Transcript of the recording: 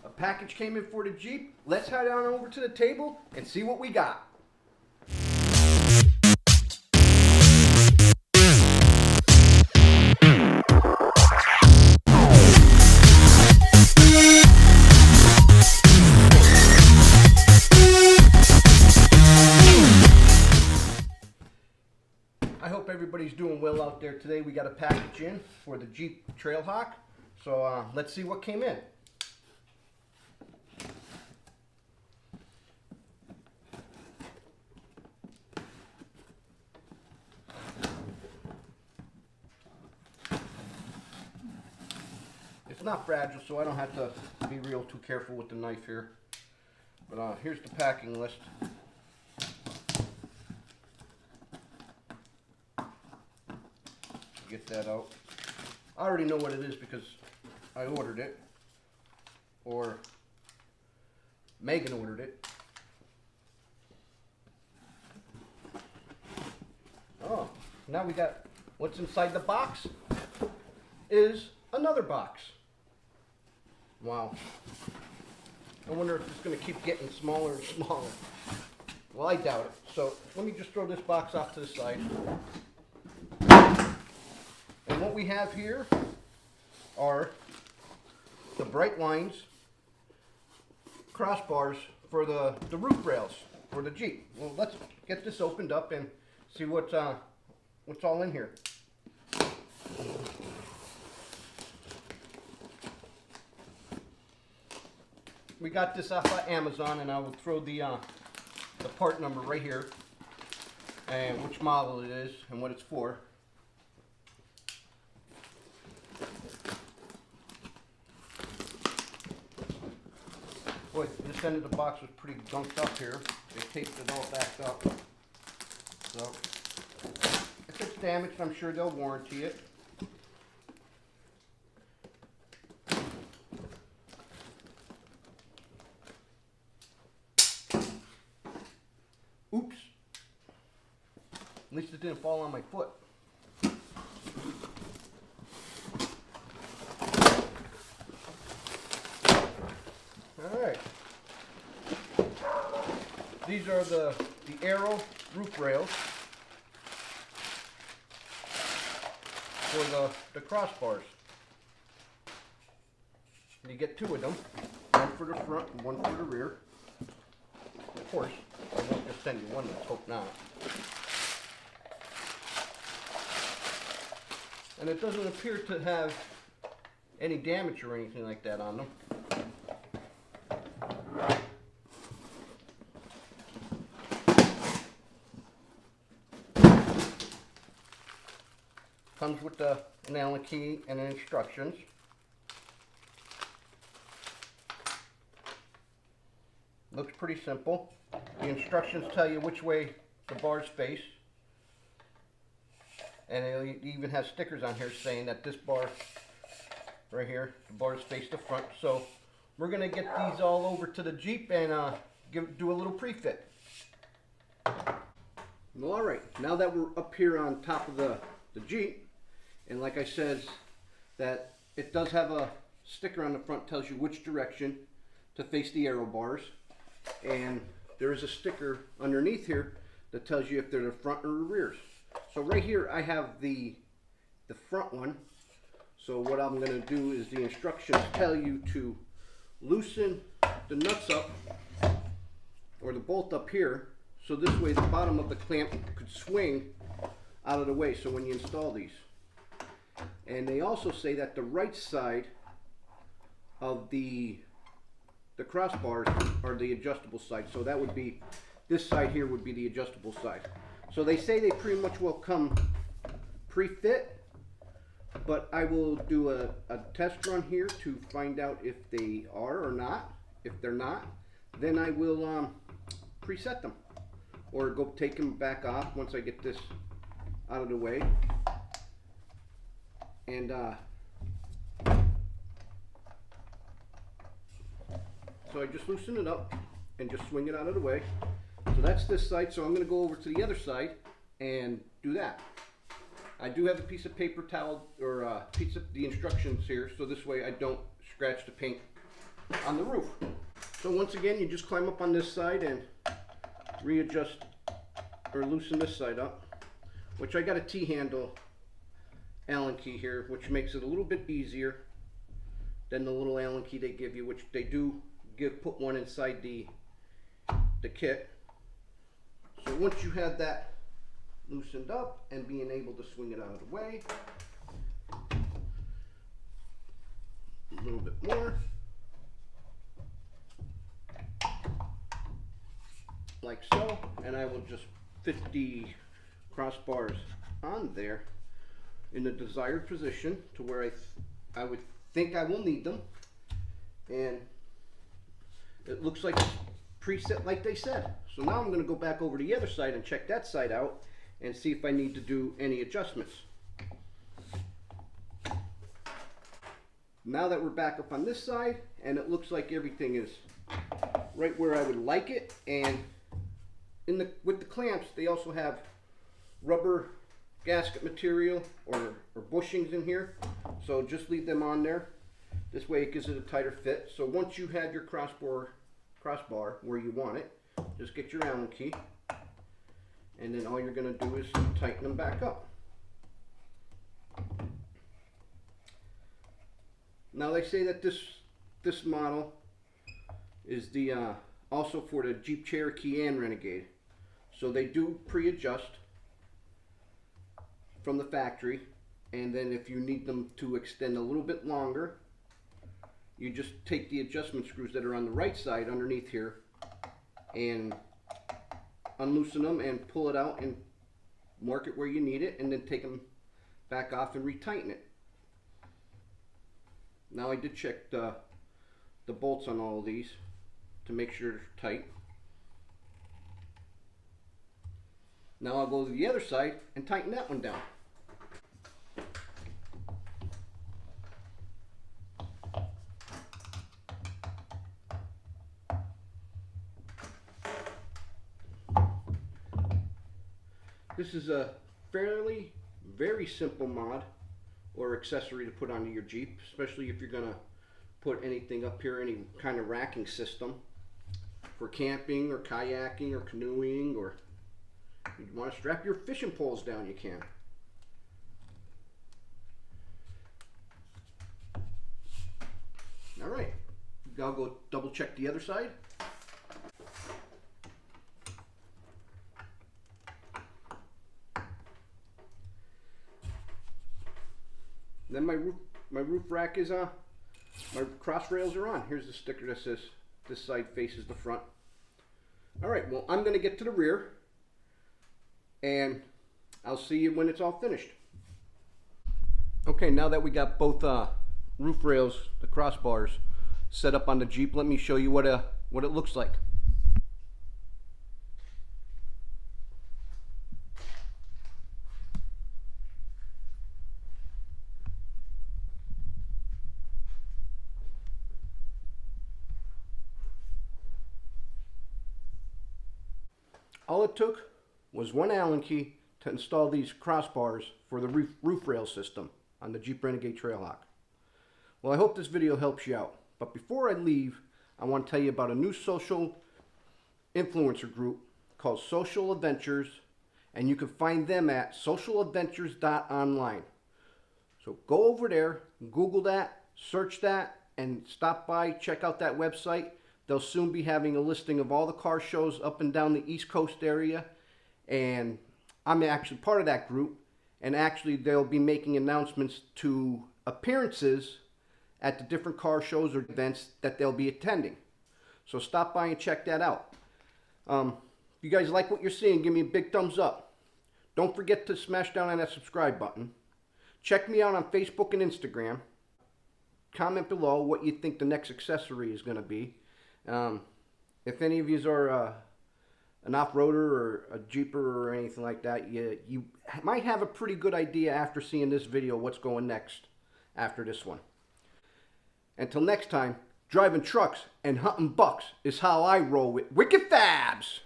A package came in for the Jeep. Let's head on over to the table and see what we got. I hope everybody's doing well out there today. We got a package in for the Jeep Trailhawk. So let's see what came in. It's not fragile, so I don't have to be real too careful with the knife here. But here's the packing list. Get that out. I already know what it is because I ordered it, or Megan ordered it. Oh, now we got what's inside the box is another box. Wow. I wonder if it's going to keep getting smaller and smaller. Well, I doubt it. So let me just throw this box off to the side. And what we have here are the bright lines crossbars for the roof rails for the Jeep. Well, let's get this opened up and see what's all in here. We got this off of Amazon, and I will throw the part number right here and which model it is and what it's for. Boy, this end of the box was pretty gunked up here. They taped it all back up. So, if it's damaged, I'm sure they'll warranty it. Oops. At least it didn't fall on my foot. Alright. These are the Aero roof rails for the crossbars. You get two of them, one for the front and one for the rear. Of course, I won't just send you one, let's hope not. And it doesn't appear to have any damage or anything like that on them. Comes with an Allen key and instructions. Looks pretty simple. The instructions tell you which way the bars face. And it even has stickers on here saying that this bar right here, the bars face the front. So we're going to get these all over to the Jeep and do a little pre-fit. Well, alright, now that we're up here on top of the Jeep, and like I said, that it does have a sticker on the front tells you which direction to face the aero bars, and there is a sticker underneath here that tells you if they're the front or the rears. So right here I have the front one. So what I'm going to do is the instructions tell you to loosen the nuts up, or the bolt up here, so this way the bottom of the clamp could swing out of the way so when you install these. And they also say that the right side of the crossbars are the adjustable side. So that would be, this side here would be the adjustable side. So they say they pretty much will come pre-fit, but I will do a test run here to find out if they are or not. If they're not, then I will preset them, or go take them back off once I get this out of the way. And so I just loosen it up and just swing it out of the way. So that's this side. So I'm going to go over to the other side and do that. I do have a piece of paper towel, or a piece of the instructions here, so this way I don't scratch the paint on the roof. So once again, you just climb up on this side and readjust or loosen this side up, which I got a T-handle Allen key here, which makes it a little bit easier than the little Allen key they give you, which they do put one inside the kit. So once you have that loosened up and being able to swing it out of the way, a little bit more, like so, and I will just fit the crossbars on there in the desired position to where I would think I will need them, and it looks like it's preset like they said. So now I'm going to go back over to the other side and check that side out and see if I need to do any adjustments. Now that we're back up on this side and it looks like everything is right where I would like it, and with the clamps they also have rubber gasket material or bushings in here, so just leave them on there. This way it gives it a tighter fit. So once you have your crossbar where you want it, just get your Allen key, and then all you're going to do is tighten them back up. Now they say that this model is the also for the Jeep Cherokee and Renegade, so they do pre-adjust from the factory, and then if you need them to extend a little bit longer, you just take the adjustment screws that are on the right side underneath here and unloosen them and pull it out and mark it where you need it, and then take them back off and retighten it. Now I did check the bolts on all of these to make sure they're tight. Now I'll go to the other side and tighten that one down. This is a very simple mod or accessory to put onto your Jeep, especially if you're going to put anything up here, any kind of racking system for camping or kayaking or canoeing, or you want to strap your fishing poles down, you can. All right, I'll go double check the other side. Then my roof rack is on. My cross rails are on. Here's the sticker that says this side faces the front. All right, well, I'm going to get to the rear, and I'll see you when it's all finished. Okay, now that we got both roof rails, the crossbars, set up on the Jeep, let me show you what it looks like. All it took was one Allen key to install these crossbars for the roof rail system on the Jeep Renegade Trailhawk. Well, I hope this video helps you out. But before I leave, I want to tell you about a new social influencer group called Social Adventures, and you can find them at socialadventures.online. So go over there, Google that, search that, and stop by, check out that website. They'll soon be having a listing of all the car shows up and down the East Coast area, and I'm actually part of that group, and actually they'll be making announcements to appearances at the different car shows or events that they'll be attending. So stop by and check that out. If you guys like what you're seeing, give me a big thumbs up. Don't forget to smash down on that subscribe button. Check me out on Facebook and Instagram. Comment below what you think the next accessory is going to be. If any of you are an off-roader or a Jeeper or anything like that, you might have a pretty good idea after seeing this video what's going next after this one. Until next time, driving trucks and hunting bucks is how I roll with Wicked Fabs!